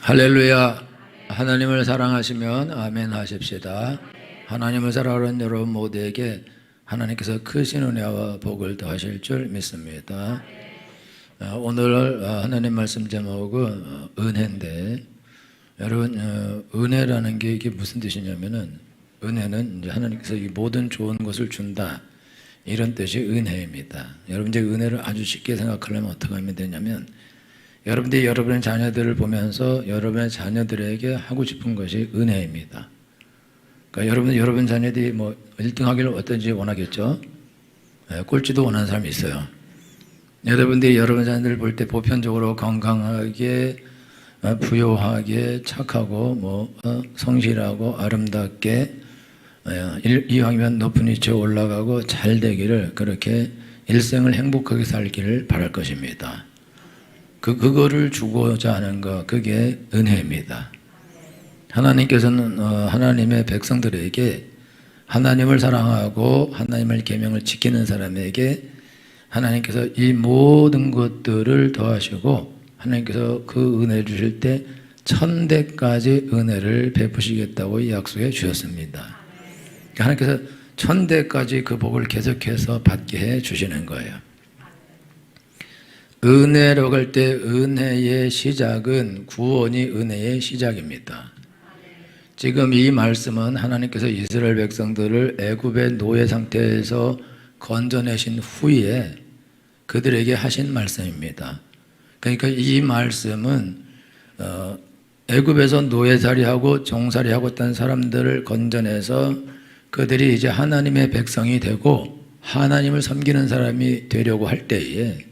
할렐루야. 하나님을 사랑하시면 아멘 하십시다. 하나님을 사랑하는 여러분 모두에게 하나님께서 크신 은혜와 복을 더하실 줄 믿습니다. 오늘 하나님 말씀 제목은 은혜인데, 여러분 은혜라는 게 이게 무슨 뜻이냐면은, 은혜는 이제 하나님께서 이 모든 좋은 것을 준다, 이런 뜻이 은혜입니다. 여러분 이제 은혜를 아주 쉽게 생각하려면 어떻게 하면 되냐면, 여러분들이 여러분의 자녀들을 보면서 여러분의 자녀들에게 하고 싶은 것이 은혜입니다. 그러니까 여러분 자녀들이 뭐 1등 하기를 어떤지 원하겠죠? 꼴찌도 원하는 사람이 있어요. 여러분들이 여러분 자녀들을 볼 때 보편적으로 건강하게, 부요하게, 착하고, 성실하고, 아름답게, 이왕이면 높은 위치에 올라가고 잘 되기를, 그렇게 일생을 행복하게 살기를 바랄 것입니다. 그거를 주고자 하는 것, 그게 은혜입니다. 하나님께서는 하나님의 백성들에게, 하나님을 사랑하고 하나님의 계명을 지키는 사람에게 하나님께서 이 모든 것들을 더하시고, 하나님께서 그 은혜를 주실 때 1000대까지 은혜를 베푸시겠다고 약속해 주셨습니다. 하나님께서 1000대까지 그 복을 계속해서 받게 해 주시는 거예요. 은혜로 갈 때 은혜의 시작은 구원이 은혜의 시작입니다. 지금 이 말씀은 하나님께서 이스라엘 백성들을 애굽의 노예 상태에서 건져내신 후에 그들에게 하신 말씀입니다. 그러니까 이 말씀은 애굽에서 노예살이하고 종살이하고 있던 사람들을 건져내서 그들이 이제 하나님의 백성이 되고 하나님을 섬기는 사람이 되려고 할 때에,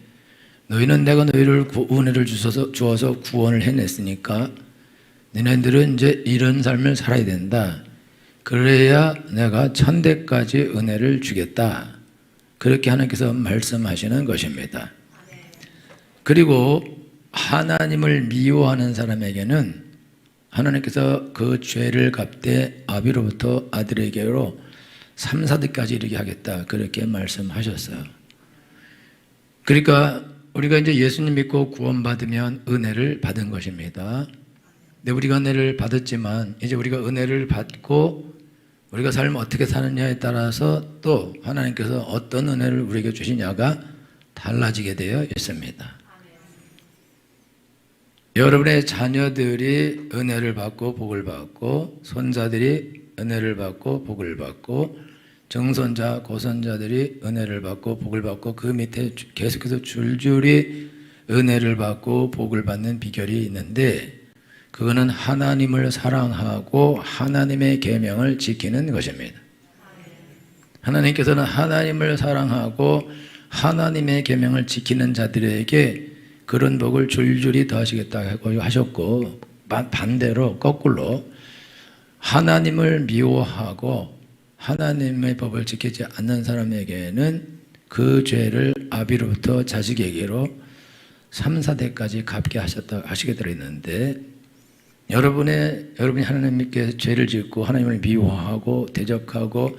너희는 내가 너희를 은혜를 주어서 구원을 해냈으니까 너희들은 이제 이런 삶을 살아야 된다. 그래야 내가 1000대까지 은혜를 주겠다. 그렇게 하나님께서 말씀하시는 것입니다. 그리고 하나님을 미워하는 사람에게는 하나님께서 그 죄를 갚되 아비로부터 아들에게로 3, 4대까지 이르게 하겠다. 그렇게 말씀하셨어요. 그러니까 우리가 이제 예수님 믿고 구원받으면 은혜를 받은 것입니다. 근데 우리가 은혜를 받았지만, 이제 우리가 은혜를 받고 우리가 삶을 어떻게 사느냐에 따라서 또 하나님께서 어떤 은혜를 우리에게 주시냐가 달라지게 되어 있습니다. 여러분의 자녀들이 은혜를 받고 복을 받고, 손자들이 은혜를 받고 복을 받고, 정손자, 고손자들이 은혜를 받고 복을 받고, 그 밑에 계속해서 줄줄이 은혜를 받고 복을 받는 비결이 있는데, 그거는 하나님을 사랑하고 하나님의 계명을 지키는 것입니다. 하나님께서는 하나님을 사랑하고 하나님의 계명을 지키는 자들에게 그런 복을 줄줄이 더하시겠다고 하셨고, 반대로 거꾸로 하나님을 미워하고 하나님의 법을 지키지 않는 사람에게는 그 죄를 아비로부터 자식에게로 3, 4대까지 갚게 하시게 되어 있는데, 여러분이 하나님께 죄를 짓고 하나님을 미워하고 대적하고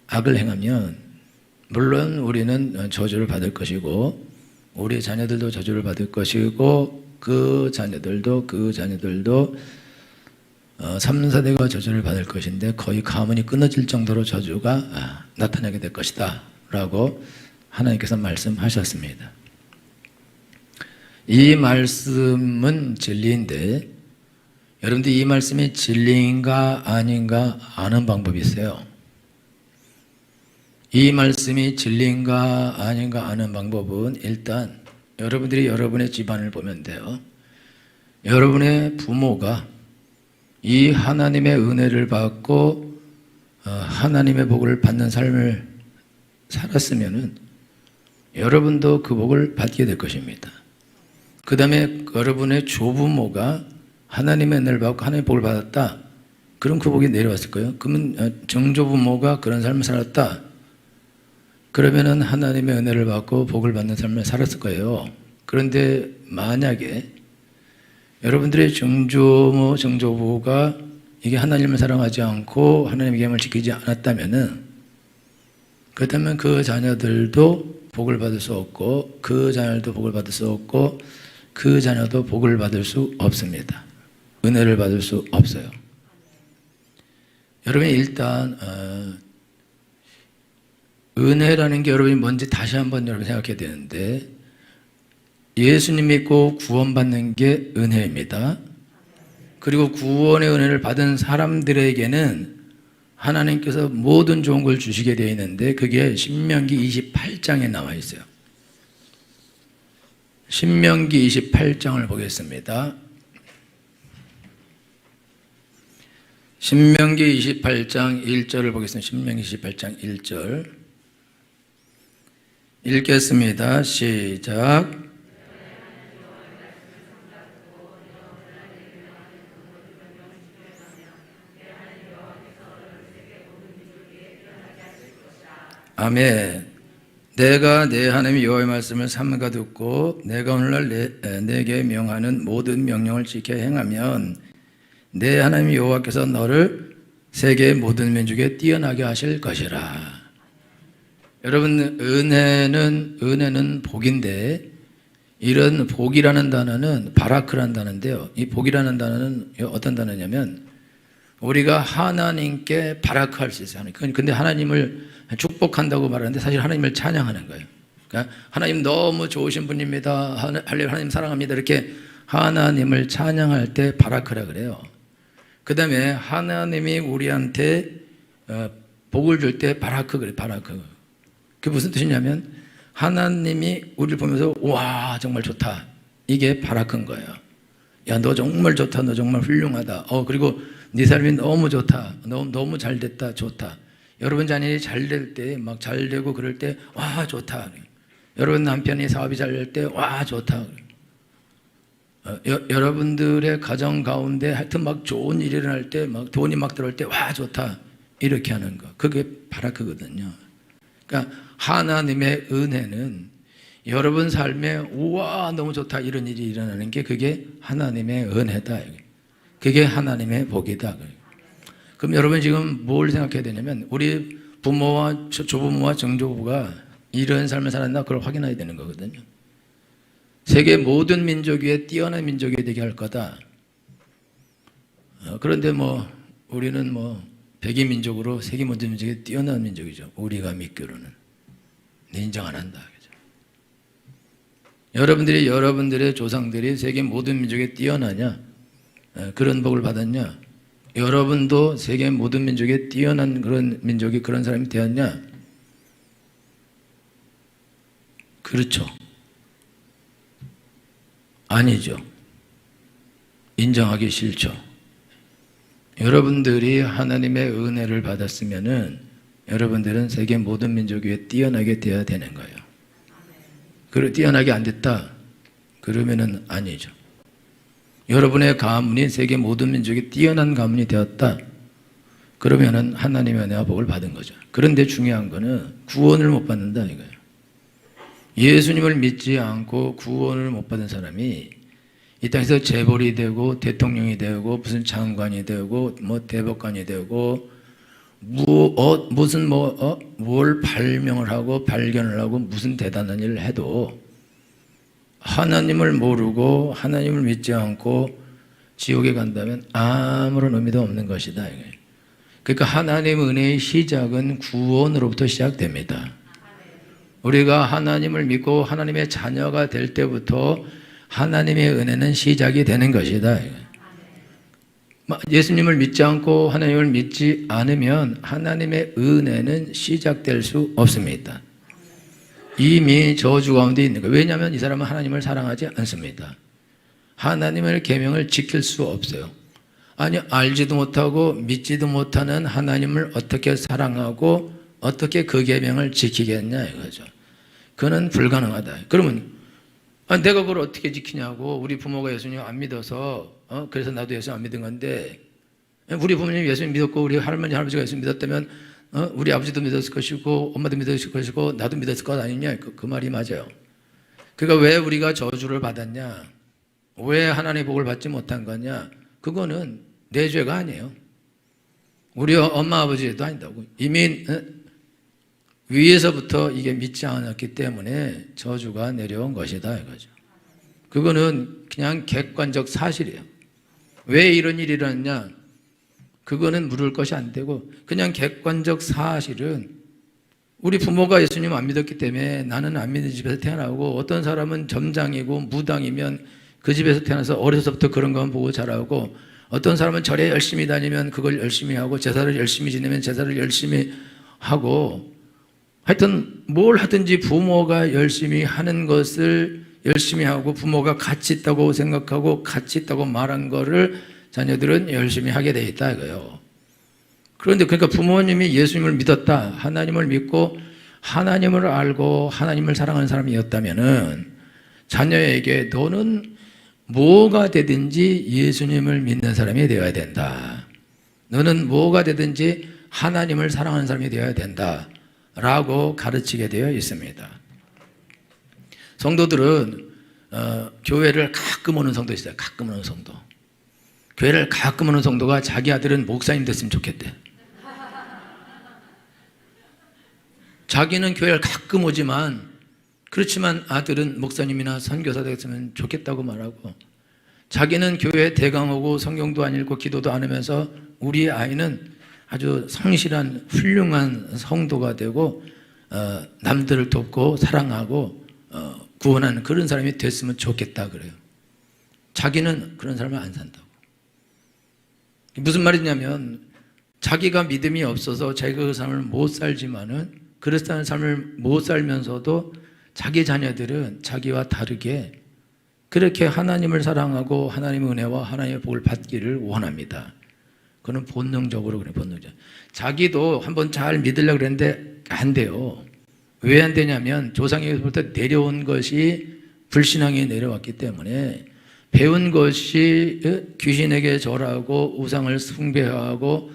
악을 행하면, 물론 우리는 저주를 받을 것이고 우리 자녀들도 저주를 받을 것이고, 그 자녀들도 3, 4대가 저주를 받을 것인데, 거의 가문이 끊어질 정도로 저주가 나타나게 될 것이다 라고 하나님께서 말씀하셨습니다. 이 말씀은 진리인데, 여러분들 이 말씀이 진리인가 아닌가 아는 방법이 있어요. 이 말씀이 진리인가 아닌가 아는 방법은, 일단 여러분들이 여러분의 집안을 보면 돼요. 여러분의 부모가 이 하나님의 은혜를 받고 하나님의 복을 받는 삶을 살았으면은 여러분도 그 복을 받게 될 것입니다. 그 다음에 여러분의 조부모가 하나님의 은혜를 받고 하나님의 복을 받았다. 그럼 그 복이 내려왔을 거예요. 그러면 정조부모가 그런 삶을 살았다. 그러면은 하나님의 은혜를 받고 복을 받는 삶을 살았을 거예요. 그런데 만약에 여러분들의 정조모, 정조부가 이게 하나님을 사랑하지 않고 하나님의 계명을 지키지 않았다면은, 그렇다면 그 자녀들도 복을 받을 수 없고, 그 자녀도 복을 받을 수 없고, 그 자녀도 복을 받을 수 없습니다. 은혜를 받을 수 없어요. 여러분이 일단 은혜라는 게 여러분이 뭔지 다시 한번 여러분 생각해야 되는데, 예수님 믿고 구원받는 게 은혜입니다. 그리고 구원의 은혜를 받은 사람들에게는 하나님께서 모든 좋은 걸 주시게 되어 있는데, 그게 신명기 28장에 나와 있어요. 신명기 28장을 보겠습니다. 신명기 28장 1절을 보겠습니다. 신명기 28장 1절 읽겠습니다. 시작. 아멘. 내가 내 하나님 여호와의 말씀을 삼가 듣고 내가 오늘날 내게 명하는 모든 명령을 지켜 행하면 내 하나님 여호와께서 너를 세계의 모든 민족에 뛰어나게 하실 것이라. 여러분, 은혜는 복인데, 이런 복이라는 단어는 바라크라는 단어인데요, 이 복이라는 단어는 어떤 단어냐면 우리가 하나님께 바라크할 수 있어요. 근데 하나님을 축복한다고 말하는데 사실 하나님을 찬양하는 거예요. 그러니까 하나님 너무 좋으신 분입니다, 하나님 사랑합니다, 이렇게 하나님을 찬양할 때 바라크라 그래요. 그 다음에 하나님이 우리한테 복을 줄 때 바라크 그래, 바라크. 그게 무슨 뜻이냐면 하나님이 우리를 보면서 와 정말 좋다, 이게 바라크인 거예요. 야 너 정말 좋다, 너 정말 훌륭하다, 그리고 네 삶이 너무 좋다, 너무 잘 됐다, 좋다. 여러분 자녀이 잘 될 때, 막 잘 되고 그럴 때 와 좋다. 여러분 남편이 사업이 잘 될 때 와 좋다. 여러분들의 가정 가운데 하여튼 막 좋은 일이 일어날 때, 막 돈이 막 들어올 때 와 좋다, 이렇게 하는 거, 그게 바라크거든요. 그러니까 하나님의 은혜는 여러분 삶에 우와 너무 좋다 이런 일이 일어나는 게 그게 하나님의 은혜다, 그게 하나님의 복이다. 그럼 여러분 지금 뭘 생각해야 되냐면 우리 부모와 조부모와 정조부가 이런 삶을 살았나, 그걸 확인해야 되는 거거든요. 세계 모든 민족 위에 뛰어난 민족이 되게 할 거다. 그런데 우리는 백의 민족으로 세계 모든 민족에 뛰어난 민족이죠. 우리가 믿기로는. 인정 안 한다. 여러분들의 조상들이 세계 모든 민족에 뛰어나냐? 그런 복을 받았냐? 여러분도 세계 모든 민족에 뛰어난 그런 민족이, 그런 사람이 되었냐? 그렇죠. 아니죠. 인정하기 싫죠. 여러분들이 하나님의 은혜를 받았으면은 여러분들은 세계 모든 민족 위에 뛰어나게 되어야 되는 거예요. 그리고 뛰어나게 안 됐다 그러면은 아니죠. 여러분의 가문이 세계 모든 민족이 뛰어난 가문이 되었다 그러면은 하나님의 은혜와 복을 받은 거죠. 그런데 중요한 거는 구원을 못 받는다 이거예요. 예수님을 믿지 않고 구원을 못 받은 사람이 이 땅에서 재벌이 되고 대통령이 되고 무슨 장관이 되고 대법관이 되고 뭘 발명을 하고 발견을 하고 무슨 대단한 일을 해도 하나님을 모르고 하나님을 믿지 않고 지옥에 간다면 아무런 의미도 없는 것이다. 그러니까 하나님의 은혜의 시작은 구원으로부터 시작됩니다. 우리가 하나님을 믿고 하나님의 자녀가 될 때부터 하나님의 은혜는 시작이 되는 것이다. 예수님을 믿지 않고 하나님을 믿지 않으면 하나님의 은혜는 시작될 수 없습니다. 이미 저주 가운데 있는 거예요. 왜냐하면 이 사람은 하나님을 사랑하지 않습니다. 하나님의 계명을 지킬 수 없어요. 아니, 알지도 못하고 믿지도 못하는 하나님을 어떻게 사랑하고 어떻게 그 계명을 지키겠냐 이거죠. 그는 불가능하다. 그러면 내가 그걸 어떻게 지키냐고. 우리 부모가 예수님 안 믿어서 그래서 나도 예수 안 믿은 건데, 우리 부모님 예수님 믿었고 우리 할머니 할아버지가 예수 믿었다면 우리 아버지도 믿었을 것이고 엄마도 믿었을 것이고 나도 믿었을 것 아니냐, 그 말이 맞아요. 그러니까 왜 우리가 저주를 받았냐, 왜 하나님의 복을 받지 못한 거냐, 그거는 내 죄가 아니에요. 우리 엄마 아버지도 아니다고. 이미 위에서부터 이게 믿지 않았기 때문에 저주가 내려온 것이다 이거죠. 그거는 그냥 객관적 사실이에요. 왜 이런 일이 일어났냐? 그거는 물을 것이 안 되고 그냥 객관적 사실은 우리 부모가 예수님 안 믿었기 때문에 나는 안 믿는 집에서 태어나고, 어떤 사람은 점장이고 무당이면 그 집에서 태어나서 어려서부터 그런 것만 보고 자라고, 어떤 사람은 절에 열심히 다니면 그걸 열심히 하고, 제사를 열심히 지내면 제사를 열심히 하고, 하여튼 뭘 하든지 부모가 열심히 하는 것을 열심히 하고, 부모가 가치 있다고 생각하고 가치 있다고 말한 거를 자녀들은 열심히 하게 돼 있다 이거예요. 그런데 그러니까 부모님이 예수님을 믿었다, 하나님을 믿고 하나님을 알고 하나님을 사랑하는 사람이었다면은 자녀에게 너는 뭐가 되든지 예수님을 믿는 사람이 되어야 된다, 너는 뭐가 되든지 하나님을 사랑하는 사람이 되어야 된다 라고 가르치게 되어 있습니다. 성도들은 교회를 가끔 오는 성도 있어요. 가끔 오는 성도. 교회를 가끔 오는 성도가 자기 아들은 목사님 됐으면 좋겠대. 자기는 교회를 가끔 오지만, 그렇지만 아들은 목사님이나 선교사 됐으면 좋겠다고 말하고, 자기는 교회 대강 오고 성경도 안 읽고 기도도 안 하면서 우리 아이는 아주 성실한 훌륭한 성도가 되고 남들을 돕고 사랑하고 구원하는 그런 사람이 됐으면 좋겠다 그래요. 자기는 그런 사람을 안 산다고. 무슨 말이냐면, 자기가 믿음이 없어서 자기가 그 삶을 못 살지만은, 그리스도의 삶을 못 살면서도 자기 자녀들은 자기와 다르게 그렇게 하나님을 사랑하고 하나님의 은혜와 하나님의 복을 받기를 원합니다. 그는 본능적으로 그래, 본능적으로. 자기도 한번 잘 믿으려고 그랬는데 안 돼요. 왜 안 되냐면 조상에서부터 내려온 것이 불신앙이 내려왔기 때문에, 배운 것이 귀신에게 절하고 우상을 숭배하고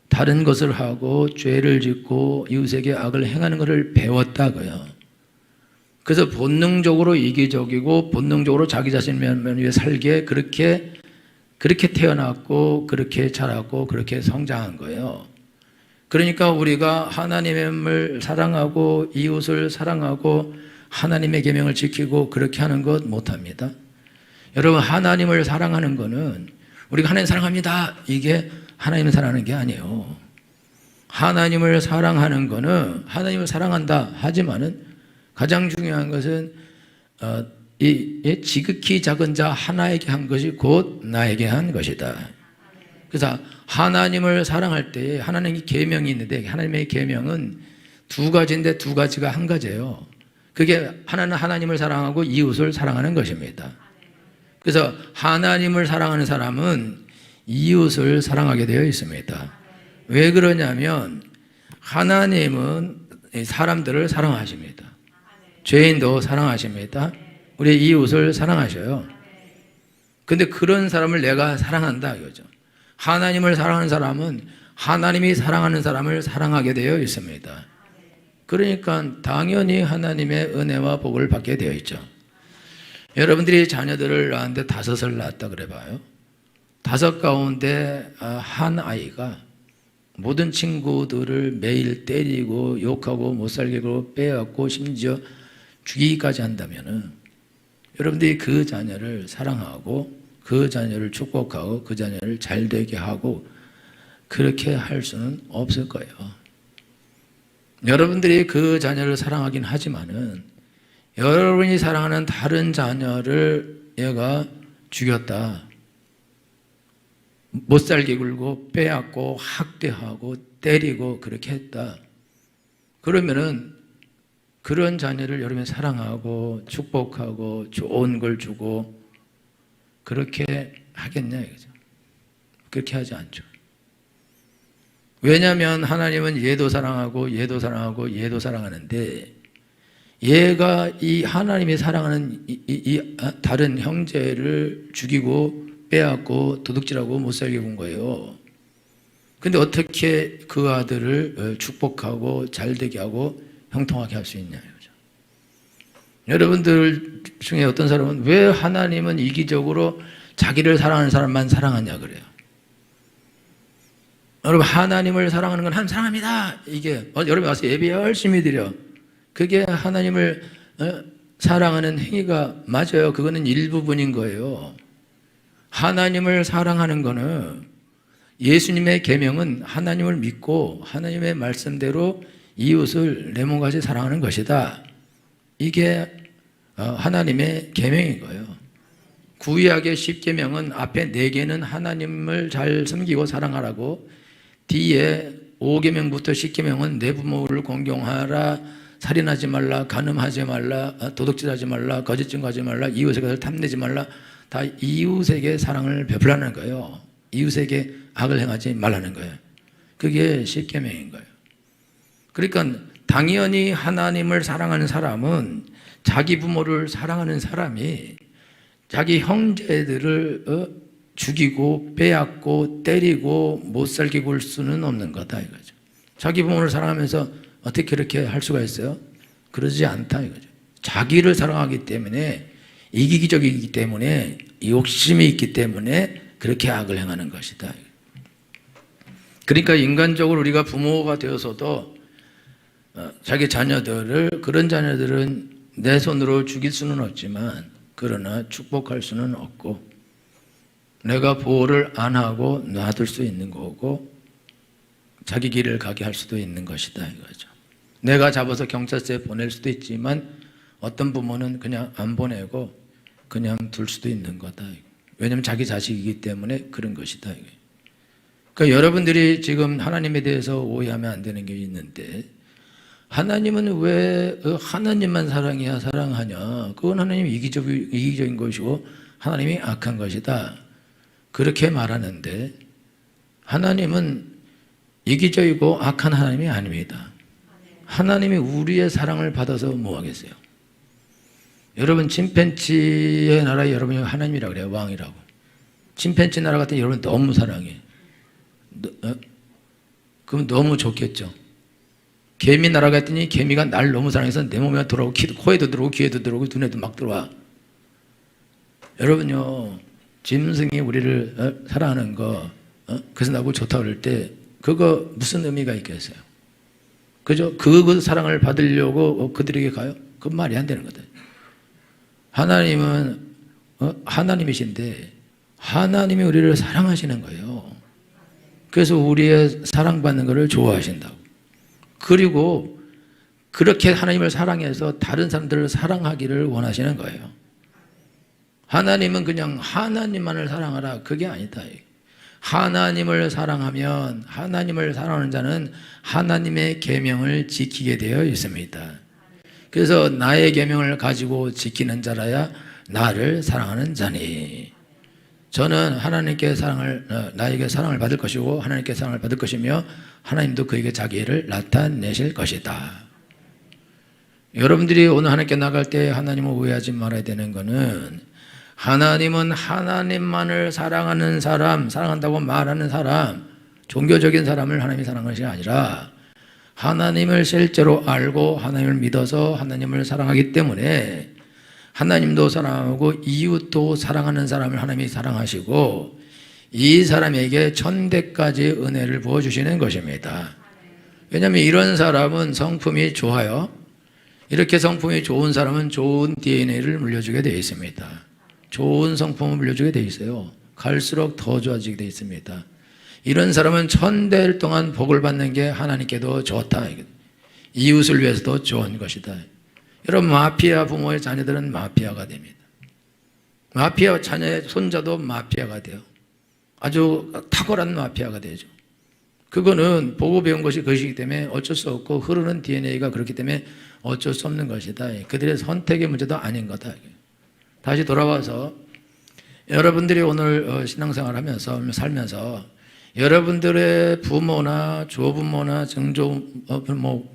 다른 것을 하고 죄를 짓고 이웃에게 악을 행하는 것을 배웠다고요. 그래서 본능적으로 이기적이고 본능적으로 자기 자신을 위해 살게 그렇게 태어났고 그렇게 자랐고 그렇게 성장한 거예요. 그러니까 우리가 하나님을 사랑하고 이웃을 사랑하고 하나님의 계명을 지키고 그렇게 하는 것 못합니다. 여러분, 하나님을 사랑하는 거는 우리가 하나님 사랑합니다, 이게 하나님을 사랑하는 게 아니에요. 하나님을 사랑하는 거는 하나님을 사랑한다 하지만은 가장 중요한 것은 이 지극히 작은 자 하나에게 한 것이 곧 나에게 한 것이다. 그래서 하나님을 사랑할 때 하나님의 계명이 있는데, 하나님의 계명은 두 가지인데 두 가지가 한 가지예요. 그게 하나는 하나님을 사랑하고 이웃을 사랑하는 것입니다. 그래서 하나님을 사랑하는 사람은 이웃을 사랑하게 되어 있습니다. 왜 그러냐면 하나님은 사람들을 사랑하십니다. 죄인도 사랑하십니다. 우리 이웃을 사랑하셔요. 근데 그런 사람을 내가 사랑한다 이거죠. 하나님을 사랑하는 사람은 하나님이 사랑하는 사람을 사랑하게 되어 있습니다. 그러니까 당연히 하나님의 은혜와 복을 받게 되어 있죠. 여러분들이 자녀들을 낳았는데 5을 낳았다 그래 봐요. 5 가운데 한 아이가 모든 친구들을 매일 때리고 욕하고 못살게 고 빼앗고 심지어 죽이기까지 한다면은, 여러분들이 그 자녀를 사랑하고 그 자녀를 축복하고 그 자녀를 잘되게 하고 그렇게 할 수는 없을 거예요. 여러분들이 그 자녀를 사랑하긴 하지만은 여러분이 사랑하는 다른 자녀를 얘가 죽였다, 못살게 굴고 빼앗고 학대하고 때리고 그렇게 했다, 그러면은 그런 자녀를 여러분이 사랑하고 축복하고 좋은 걸 주고 그렇게 하겠냐 이거죠. 그렇게 하지 않죠. 왜냐하면 하나님은 얘도 사랑하고 얘도 사랑하고 얘도 사랑하는데, 얘가 이 하나님이 사랑하는 이 다른 형제를 죽이고 빼앗고 도둑질하고 못살게 군 거예요. 근데 어떻게 그 아들을 축복하고 잘되게 하고 형통하게 할 수 있냐 이거죠. 여러분들 중에 어떤 사람은 왜 하나님은 이기적으로 자기를 사랑하는 사람만 사랑하냐 그래요. 여러분, 하나님을 사랑하는 건 하나님 사랑합니다, 이게 여러분 와서 예배 열심히 드려, 그게 하나님을 사랑하는 행위가 맞아요. 그거는 일부분인 거예요. 하나님을 사랑하는 거는 예수님의 계명은 하나님을 믿고 하나님의 말씀대로 이웃을 내 몸같이 사랑하는 것이다. 이게 하나님의 계명인 거예요. 구약의 10계명은 앞에 4개는 하나님을 잘 섬기고 사랑하라고, 뒤에 5계명부터 10계명은 내 부모를 공경하라, 살인하지 말라, 간음하지 말라, 도둑질하지 말라, 거짓 증거하지 말라, 이웃의 것을 탐내지 말라, 다 이웃에게 사랑을 베풀라는 거예요. 이웃에게 악을 행하지 말라는 거예요. 그게 10계명인 거예요. 그러니까 당연히 하나님을 사랑하는 사람은 자기 부모를 사랑하는 사람이 자기 형제들을 죽이고 빼앗고 때리고 못 살게 굴 수는 없는 거다 이거죠. 자기 부모를 사랑하면서 어떻게 그렇게 할 수가 있어요? 그러지 않다 이거죠. 자기를 사랑하기 때문에, 이기적이기 때문에, 욕심이 있기 때문에 그렇게 악을 행하는 것이다. 그러니까 인간적으로 우리가 부모가 되어서도 자기 자녀들을, 그런 자녀들은 내 손으로 죽일 수는 없지만 그러나 축복할 수는 없고, 내가 보호를 안 하고 놔둘 수 있는 거고 자기 길을 가게 할 수도 있는 것이다 이거죠. 내가 잡아서 경찰서에 보낼 수도 있지만 어떤 부모는 그냥 안 보내고 그냥 둘 수도 있는 거다. 왜냐하면 자기 자식이기 때문에 그런 것이다. 그러니까 여러분들이 지금 하나님에 대해서 오해하면 안 되는 게 있는데, 하나님은 왜 하나님만 사랑해야 사랑하냐? 그건 하나님이 이기적인 것이고 하나님이 악한 것이다. 그렇게 말하는데 하나님은 이기적이고 악한 하나님이 아닙니다. 하나님이 우리의 사랑을 받아서 뭐 하겠어요? 여러분 침팬지의 나라에 여러분이 하나님이라고 그래요. 왕이라고. 침팬지 나라 같은 여러분 너무 사랑해. 그럼 너무 좋겠죠. 개미 나라 갔더니 개미가 날 너무 사랑해서 내 몸에 들어오고 코에도 들어오고 귀에도 들어오고 눈에도 막 들어와. 여러분요, 짐승이 우리를 사랑하는 거, 그래서 나보고 좋다고 그럴 때 그거 무슨 의미가 있겠어요? 그죠? 그 사랑을 받으려고 그들에게 가요? 그건 말이 안 되는 거다. 하나님은 하나님이신데 하나님이 우리를 사랑하시는 거예요. 그래서 우리의 사랑받는 것을 좋아하신다고. 그리고 그렇게 하나님을 사랑해서 다른 사람들을 사랑하기를 원하시는 거예요. 하나님은 그냥 하나님만을 사랑하라, 그게 아니다. 하나님을 사랑하면, 하나님을 사랑하는 자는 하나님의 계명을 지키게 되어 있습니다. 그래서 나의 계명을 가지고 지키는 자라야 나를 사랑하는 자니, 저는 하나님께 나에게 사랑을 받을 것이고 하나님께 사랑을 받을 것이며 하나님도 그에게 자기를 나타내실 것이다. 여러분들이 오늘 하나님께 나갈 때 하나님을 오해하지 말아야 되는 것은, 하나님은 하나님만을 사랑하는 사람, 사랑한다고 말하는 사람, 종교적인 사람을 하나님이 사랑하는 것이 아니라 하나님을 실제로 알고 하나님을 믿어서 하나님을 사랑하기 때문에 하나님도 사랑하고 이웃도 사랑하는 사람을 하나님이 사랑하시고 이 사람에게 천대까지 은혜를 부어주시는 것입니다. 왜냐하면 이런 사람은 성품이 좋아요. 이렇게 성품이 좋은 사람은 좋은 DNA를 물려주게 되어 있습니다. 좋은 성품을 물려주게 되어 있어요. 갈수록 더 좋아지게 되어 있습니다. 이런 사람은 천대일 동안 복을 받는 게 하나님께도 좋다. 이웃을 위해서도 좋은 것이다. 여러분, 마피아 부모의 자녀들은 마피아가 됩니다. 마피아 자녀의 손자도 마피아가 돼요. 아주 탁월한 마피아가 되죠. 그거는 보고 배운 것이 그것이기 때문에 어쩔 수 없고, 흐르는 DNA가 그렇기 때문에 어쩔 수 없는 것이다. 그들의 선택의 문제도 아닌 거다. 다시 돌아와서 여러분들이 오늘 신앙생활 하면서 살면서 여러분들의 부모나 조부모나 증조부모가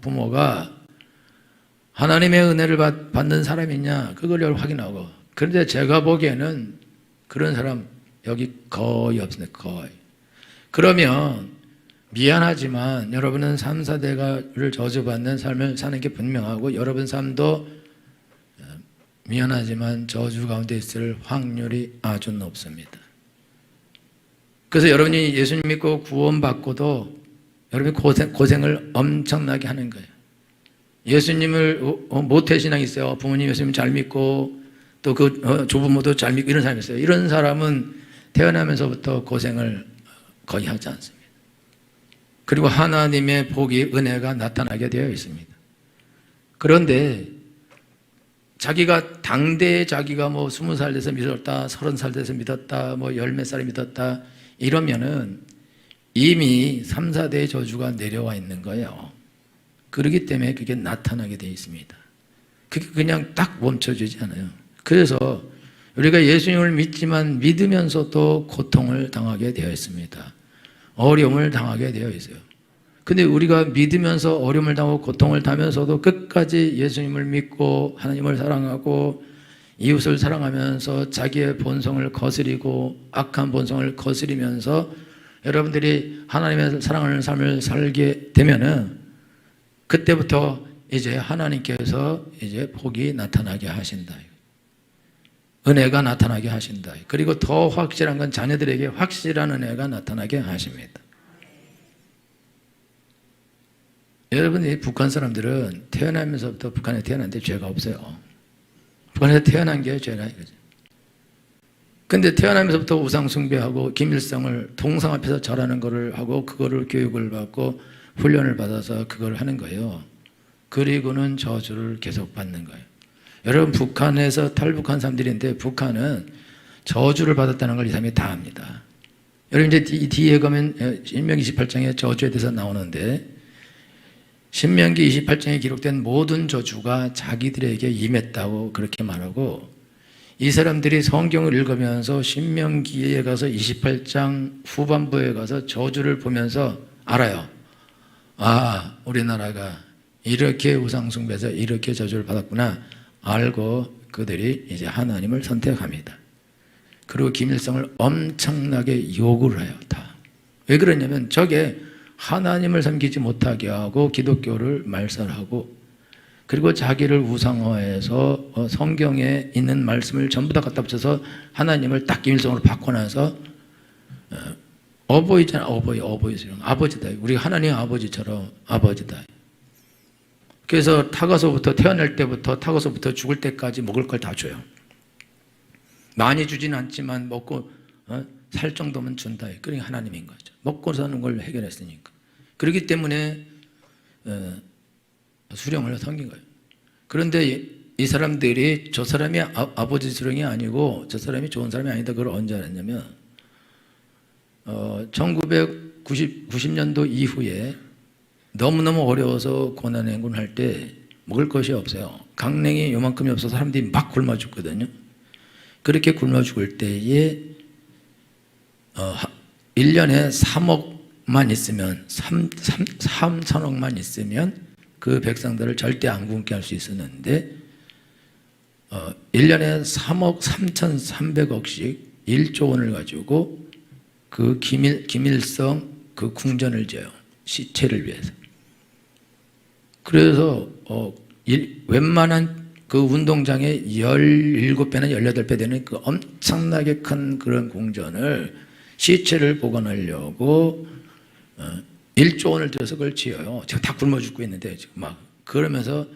하나님의 은혜를 받는 사람이냐, 그걸 확인하고. 그런데 제가 보기에는 그런 사람 여기 거의 없습니다. 거의. 그러면 미안하지만 여러분은 3, 4대가를 저주받는 삶을 사는 게 분명하고, 여러분 삶도 미안하지만 저주 가운데 있을 확률이 아주 높습니다. 그래서 여러분이 예수님 믿고 구원받고도 여러분이 고생을 엄청나게 하는 거예요. 예수님을 모태신앙이 있어요. 부모님 예수님 잘 믿고 또 그 조부모도 잘 믿고 이런 사람이 있어요. 이런 사람은 태어나면서부터 고생을 거의 하지 않습니다. 그리고 하나님의 복이, 은혜가 나타나게 되어 있습니다. 그런데 자기가 당대에 자기가 뭐 20살 돼서 믿었다, 30살 돼서 믿었다, 뭐 열 몇 살에 믿었다 이러면은 이미 3, 4대의 저주가 내려와 있는 거예요. 그렇기 때문에 그게 나타나게 되어 있습니다. 그게 그냥 딱 멈춰지지 않아요. 그래서 우리가 예수님을 믿지만 믿으면서도 고통을 당하게 되어 있습니다. 어려움을 당하게 되어 있어요. 근데 우리가 믿으면서 어려움을 당하고 고통을 당하면서도 끝까지 예수님을 믿고 하나님을 사랑하고 이웃을 사랑하면서 자기의 본성을 거스리고 악한 본성을 거스리면서 여러분들이 하나님의 사랑하는 삶을 살게 되면은 그때부터 이제 하나님께서 이제 복이 나타나게 하신다. 은혜가 나타나게 하신다. 그리고 더 확실한 건 자녀들에게 확실한 은혜가 나타나게 하십니다. 여러분이 북한 사람들은 태어나면서부터 북한에 태어났는데 죄가 없어요. 북한에서 태어난 게 죄라 이거죠. 근데 태어나면서부터 우상 숭배하고 김일성을 동상 앞에서 절하는 거를 하고 그거를 교육을 받고 훈련을 받아서 그걸 하는 거예요. 그리고는 저주를 계속 받는 거예요. 여러분 북한에서 탈북한 사람들인데 북한은 저주를 받았다는 걸 이 사람이 다 압니다. 여러분 이제 뒤에 가면 신명기 28장에 저주에 대해서 나오는데 신명기 28장에 기록된 모든 저주가 자기들에게 임했다고 그렇게 말하고 이 사람들이 성경을 읽으면서 신명기에 가서 28장 후반부에 가서 저주를 보면서 알아요. 아, 우리나라가 이렇게 우상숭배해서 이렇게 저주를 받았구나 알고 그들이 이제 하나님을 선택합니다. 그리고 김일성을 엄청나게 욕을 해요. 다. 왜 그러냐면 저게 하나님을 섬기지 못하게 하고 기독교를 말살하고 그리고 자기를 우상화해서 성경에 있는 말씀을 전부 다 갖다 붙여서 하나님을 딱 김일성으로 바꿔놔서 어버이잖아. 어버이처럼 아버지다. 우리 하나님 아버지처럼 아버지다. 그래서 타가서부터 태어날 때부터 타가서부터 죽을 때까지 먹을 걸 다 줘요. 많이 주진 않지만 먹고 살 정도면 준다. 그게 하나님인 거죠. 먹고 사는 걸 해결했으니까. 그렇기 때문에 수령을 섬긴 거예요. 그런데 이 사람들이 저 사람이 아버지 수령이 아니고 저 사람이 좋은 사람이 아니다. 그걸 언제 알았냐면 1990년도 이후에 너무너무 어려워서 고난행군 할 때 먹을 것이 없어요. 강냉이 요만큼이 없어서 사람들이 막 굶어 죽거든요. 그렇게 굶어 죽을 때에 1년에 3억만 있으면 3천억만 있으면 그 백성들을 절대 안 굶게 할 수 있었는데 1년에 3억 3,300억씩 1조 원을 가지고 그 김일성 그 궁전을 지어요. 시체를 위해서. 그래서 웬만한 그 운동장에 17배나 18배 되는 그 엄청나게 큰 그런 궁전을 시체를 보관하려고 1조 원을 들여서 그걸 지어요. 지금 다 굶어 죽고 있는데 지금 막 그러면서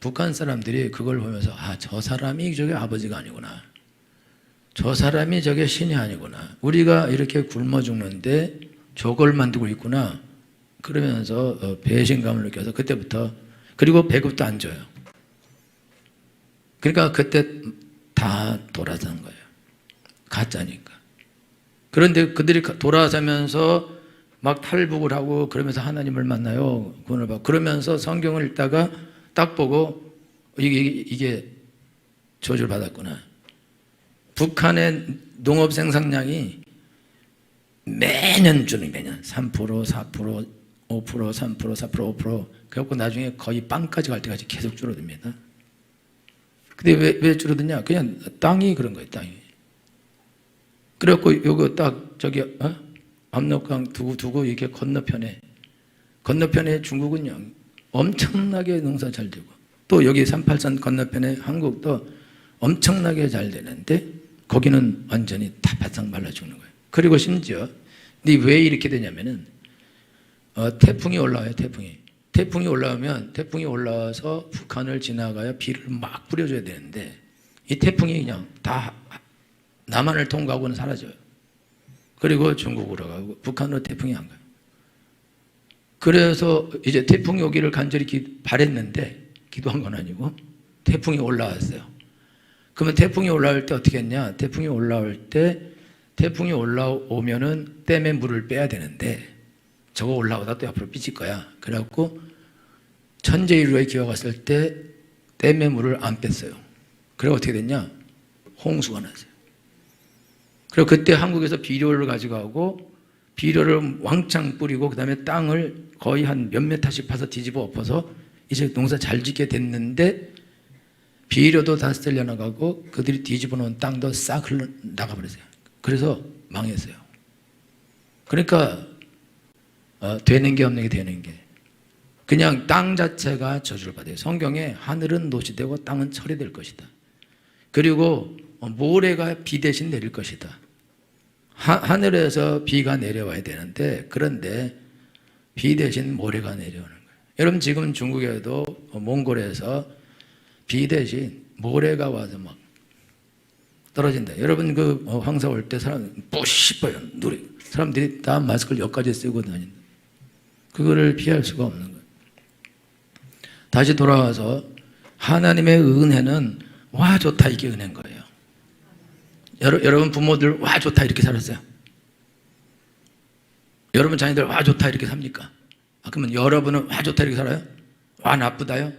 북한 사람들이 그걸 보면서 아, 저 사람이 저게 아버지가 아니구나. 저 사람이 저게 신이 아니구나. 우리가 이렇게 굶어 죽는데 저걸 만들고 있구나. 그러면서 배신감을 느껴서 그때부터 그리고 배급도 안 줘요. 그러니까 그때 다 돌아선 거예요. 가짜니까. 그런데 그들이 돌아서면서 막 탈북을 하고 그러면서 하나님을 만나요. 구원을 받고 그러면서 성경을 읽다가 딱 보고 이게 저주를 받았구나. 북한의 농업 생산량이 매년 주는 매년 3%, 4%, 5%, 3%, 4%, 5% 그래갖고 나중에 거의 빵까지 갈 때까지 계속 줄어듭니다. 근데 왜 줄어드냐? 그냥 땅이 그런 거예요. 땅이. 그래갖고 요거 딱 저기 압록강 두고 이렇게 건너편에 중국은요 엄청나게 농사 잘 되고 또 여기 38선 건너편에 한국도 엄청나게 잘 되는데 거기는 완전히 다 바싹 말라 죽는 거예요. 그리고 심지어 근데 왜 이렇게 되냐면은 태풍이 올라와요. 태풍이 올라오면 태풍이 올라와서 북한을 지나가야 비를 막 뿌려줘야 되는데 이 태풍이 그냥 다 남한을 통과하고는 사라져요. 그리고 중국으로 가고 북한으로 태풍이 안 가요. 그래서 이제 태풍이 오기를 간절히 바랬는데, 기도한 건 아니고 태풍이 올라왔어요. 그러면 태풍이 올라올 때 어떻게 했냐? 태풍이 올라오면은 댐에 물을 빼야 되는데 저거 올라오다 또 앞으로 삐질 거야. 그래갖고 천재일루에 기어 갔을 때 댐에 물을 안 뺐어요. 그리고 어떻게 됐냐? 홍수가 났어요. 그리고 그때 한국에서 비료를 가져가고 비료를 왕창 뿌리고 그 다음에 땅을 거의 한 몇몇 타씩 파서 뒤집어 엎어서 이제 농사 잘 짓게 됐는데 비료도 다 쓸려나가고 그들이 뒤집어 놓은 땅도 싹 흘러나가버렸어요. 그래서 망했어요. 그러니까 되는 게 없는 게 되는 게, 그냥 땅 자체가 저주를 받아요. 성경에 하늘은 노시되고 땅은 철이 될 것이다. 그리고 모래가 비 대신 내릴 것이다. 하늘에서 비가 내려와야 되는데, 그런데 비 대신 모래가 내려오는 거예요. 여러분 지금 중국에도 몽골에서 비 대신 모래가 와서 막 떨어진다. 여러분 그 황사 올 때 사람 뿌시퍼요. 사람들이 다 마스크를 여기까지 쓰고 다닌다. 그거를 피할 수가 없는 거예요. 다시 돌아와서 하나님의 은혜는 와 좋다, 이게 은혜인 거예요. 여러분 부모들 와 좋다 이렇게 살았어요? 여러분 자녀들 와 좋다 이렇게 삽니까? 그러면 여러분은 와 좋다 이렇게 살아요? 와 나쁘다요?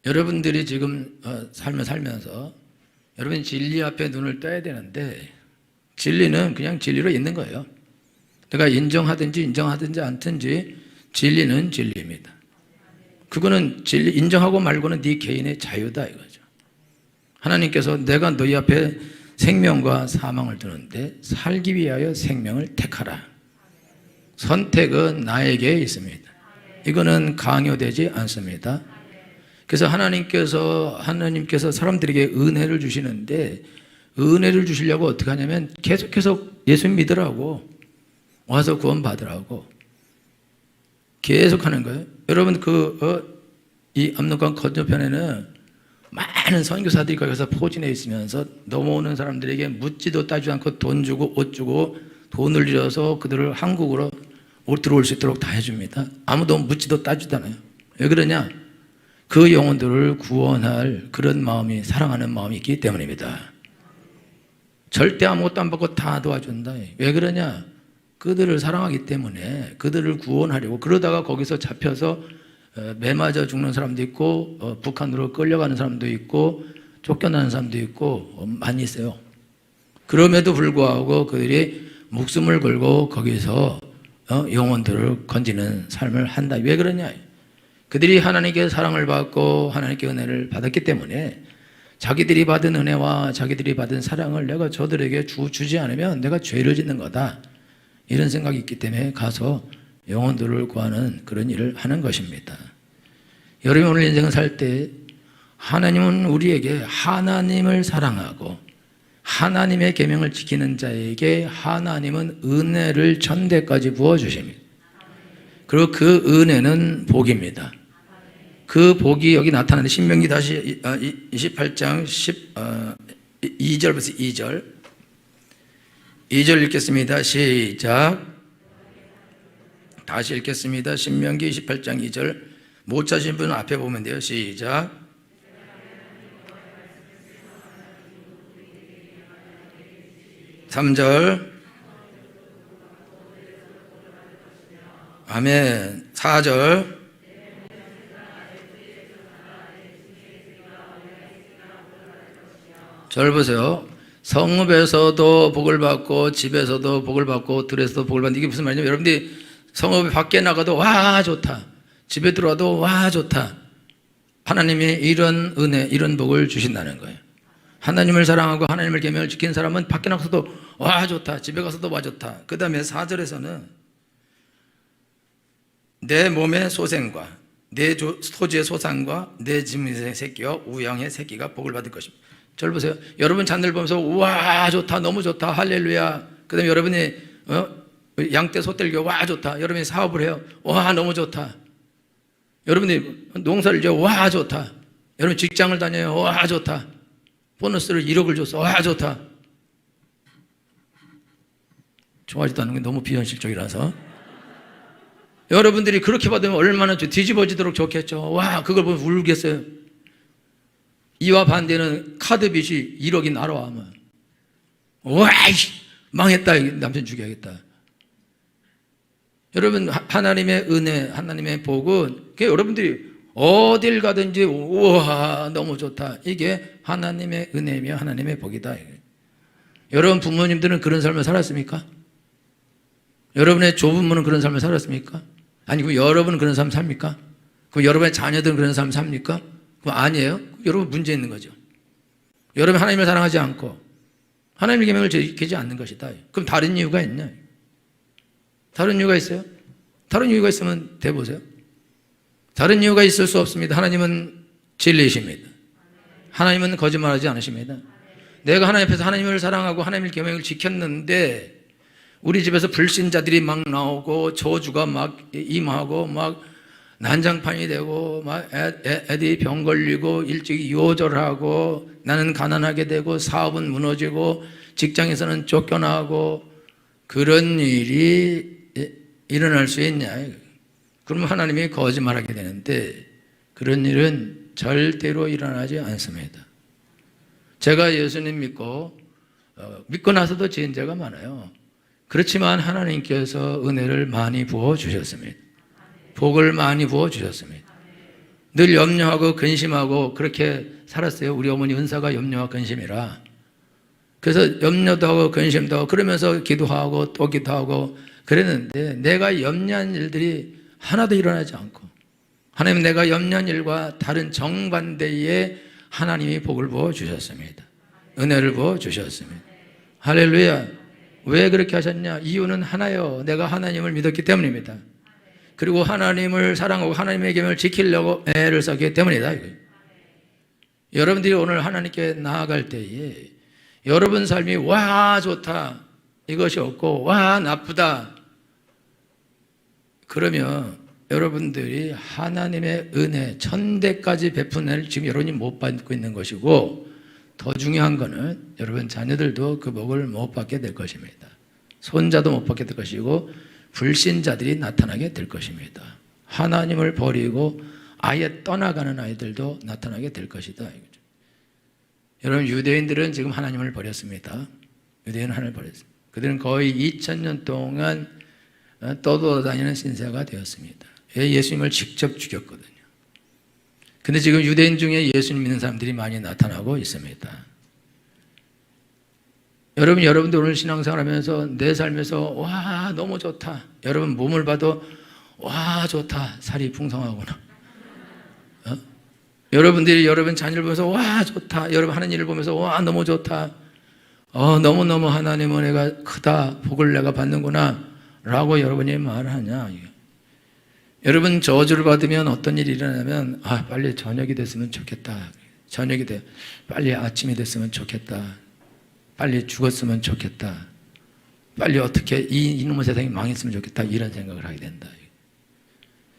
여러분들이 지금 삶을 살면서 여러분 진리 앞에 눈을 떠야 되는데, 진리는 그냥 진리로 있는 거예요. 내가 인정하든지 않든지 진리는 진리입니다. 그거는 진리 인정하고 말고는 네 개인의 자유다 이거죠. 하나님께서 내가 너희 앞에 생명과 사망을 두는데 살기 위하여 생명을 택하라. 선택은 나에게 있습니다. 이거는 강요되지 않습니다. 그래서 하나님께서 사람들에게 은혜를 주시는데, 은혜를 주시려고 어떻게 하냐면 계속해서 예수 믿으라고, 와서 구원 받으라고 계속 하는 거예요. 여러분 이 압록강 건너편에는 많은 선교사들이 거기서 포진해 있으면서 넘어오는 사람들에게 묻지도 따지지 않고 돈 주고 옷 주고 돈을 들여서 그들을 한국으로 들어올 수 있도록 다 해줍니다. 아무도 묻지도 따지도 않아요. 왜 그러냐? 그 영혼들을 구원할 그런 마음이, 사랑하는 마음이 있기 때문입니다. 절대 아무것도 안 받고 다 도와준다. 왜 그러냐? 그들을 사랑하기 때문에, 그들을 구원하려고. 그러다가 거기서 잡혀서 매 맞아 죽는 사람도 있고 북한으로 끌려가는 사람도 있고 쫓겨나는 사람도 있고 많이 있어요. 그럼에도 불구하고 그들이 목숨을 걸고 거기서 영혼들을 건지는 삶을 한다. 왜 그러냐? 그들이 하나님께 사랑을 받고 하나님께 은혜를 받았기 때문에 자기들이 받은 은혜와 자기들이 받은 사랑을 내가 저들에게 주지 않으면 내가 죄를 짓는 거다, 이런 생각이 있기 때문에 가서 영혼들을 구하는 그런 일을 하는 것입니다. 여러분 오늘 인생을 살 때 하나님은 우리에게 하나님을 사랑하고 하나님의 계명을 지키는 자에게 하나님은 은혜를 천대까지 부어주십니다. 그리고 그 은혜는 복입니다. 그 복이 여기 나타나는데, 신명기 다시 28장 2절부터 2절 읽겠습니다. 시작. 다시 읽겠습니다. 신명기 28장 2절. 못 찾으신 분은 앞에 보면 돼요. 시작. (3절) 아멘. (4절) 절 보세요. 성읍에서도 복을 받고 집에서도 복을 받고 들에서도 복을 받는, 이게 무슨 말이냐면 여러분들이 성읍 밖에 나가도 와 좋다, 집에 들어와도 와 좋다, 하나님이 이런 은혜, 이런 복을 주신다는 거예요. 하나님을 사랑하고 하나님을 계명을 지킨 사람은 밖에 나가서도 와 좋다, 집에 가서도 와 좋다. 그 다음에 4절에서는 내 몸의 소생과 내 토지의 소산과 내 짐승의 새끼와 우양의 새끼가 복을 받을 것입니다. 저를 보세요. 여러분 잔들 보면서 와 좋다, 너무 좋다, 할렐루야. 그 다음에 여러분이 양떼 소떼를 와 좋다, 여러분이 사업을 해요, 와 너무 좋다. 여러분이 농사를 지어 와 좋다. 여러분 직장을 다녀요, 와 좋다. 보너스를 1억을 줬어, 와 좋다. 좋아하지도 않는 게 너무 비현실적이라서. 여러분들이 그렇게 받으면 얼마나 뒤집어지도록 좋겠죠. 와, 그걸 보면 울겠어요. 이와 반대는 카드 빚이 1억이 날아와면 와, 망했다, 남편 죽여야겠다. 여러분, 하나님의 은혜, 하나님의 복은 여러분들이 어딜 가든지 우와 너무 좋다, 이게 하나님의 은혜며 하나님의 복이다. 여러분 부모님들은 그런 삶을 살았습니까? 여러분의 조부모는 그런 삶을 살았습니까? 아니, 그럼 여러분은 그런 삶 삽니까? 그럼 여러분의 자녀들은 그런 삶 삽니까? 그럼 아니에요? 여러분 문제 있는 거죠. 여러분 하나님을 사랑하지 않고 하나님의 계명을 지키지 않는 것이다. 그럼 다른 이유가 있냐? 다른 이유가 있어요? 다른 이유가 있으면 대보세요. 다른 이유가 있을 수 없습니다. 하나님은 진리이십니다. 하나님은 거짓말하지 않으십니다. 내가 하나님 앞에서 하나님을 사랑하고 하나님의 계명을 지켰는데 우리 집에서 불신자들이 막 나오고 저주가 막 임하고 막 난장판이 되고 막 애들이 병 걸리고 일찍 요절하고 나는 가난하게 되고 사업은 무너지고 직장에서는 쫓겨나고 그런 일이 일어날 수 있냐? 그러면 하나님이 거짓말하게 되는데 그런 일은 절대로 일어나지 않습니다. 제가 예수님 믿고 나서도 지은 죄가 많아요. 그렇지만 하나님께서 은혜를 많이 부어주셨습니다. 복을 많이 부어주셨습니다. 늘 염려하고 근심하고 그렇게 살았어요. 우리 어머니 은사가 염려와 근심이라. 그래서 염려도 하고 근심도 하고 그러면서 기도하고 또 기도하고 그랬는데 내가 염려한 일들이 하나도 일어나지 않고 하나님은 내가 염려한 일과 다른 정반대의 하나님이 복을 부어주셨습니다. 은혜를 부어주셨습니다. 할렐루야. 왜 그렇게 하셨냐? 이유는 하나요. 내가 하나님을 믿었기 때문입니다. 그리고 하나님을 사랑하고 하나님의 계명을 지키려고 애를 썼기 때문이다. 여러분들이 오늘 하나님께 나아갈 때에 여러분 삶이 와 좋다 이것이 없고 와 나쁘다 그러면 여러분들이 하나님의 은혜 천대까지 베푼 애를 지금 여러분이 못 받고 있는 것이고 더 중요한 거는 여러분 자녀들도 그 복을 못 받게 될 것입니다. 손자도 못 받게 될 것이고 불신자들이 나타나게 될 것입니다. 하나님을 버리고 아예 떠나가는 아이들도 나타나게 될 것이다. 여러분 유대인들은 지금 하나님을 버렸습니다. 유대인은 하나님을 버렸습니다. 그들은 거의 2000년 동안 떠돌아다니는 신세가 되었습니다. 예수님을 직접 죽였거든요. 근데 지금 유대인 중에 예수님 믿는 사람들이 많이 나타나고 있습니다. 여러분들 오늘 신앙생활 하면서 내 삶에서 와 너무 좋다. 여러분 몸을 봐도 와 좋다. 살이 풍성하구나. 여러분들이 여러분 자녀를 보면서 와 좋다. 여러분 하는 일을 보면서 와 너무 좋다. 너무너무 하나님 은혜가 크다. 복을 내가 받는구나 라고 여러분이 말하냐. 여러분 저주를 받으면 어떤 일이 일어나면 빨리 저녁이 됐으면 좋겠다. 빨리 아침이 됐으면 좋겠다. 빨리 죽었으면 좋겠다. 빨리 어떻게 이놈의 세상이 망했으면 좋겠다. 이런 생각을 하게 된다.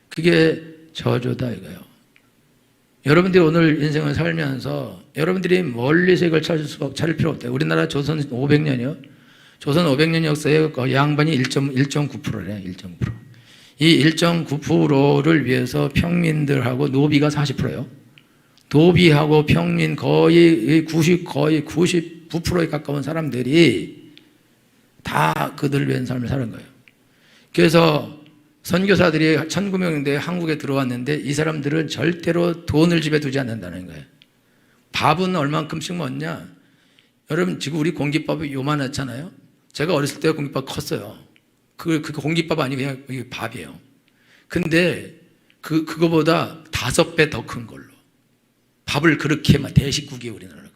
그게 저주다 이거예요. 여러분들이 오늘 인생을 살면서 여러분들이 멀리서 이걸 찾을 필요 없대요. 우리나라 조선 500년이요. 조선 500년 역사에 양반이 1.9%래. 1.9%. 이 1.9%를 위해서 평민들하고 노비가 40%예요. 노비하고 평민 거의 99%에 가까운 사람들이 다 그들을 위한 삶을 사는 거예요. 그래서 선교사들이 1900년대에 한국에 들어왔는데 이 사람들은 절대로 돈을 집에 두지 않는다는 거예요. 밥은 얼만큼씩 먹냐? 여러분 지금 우리 공깃밥이 요만하잖아요. 제가 어렸을 때 공깃밥 컸어요. 그 공깃밥 아니고 그냥 밥이에요. 근데 그거보다 5배 더 큰 걸로 밥을 그렇게 대식국이 우리나라가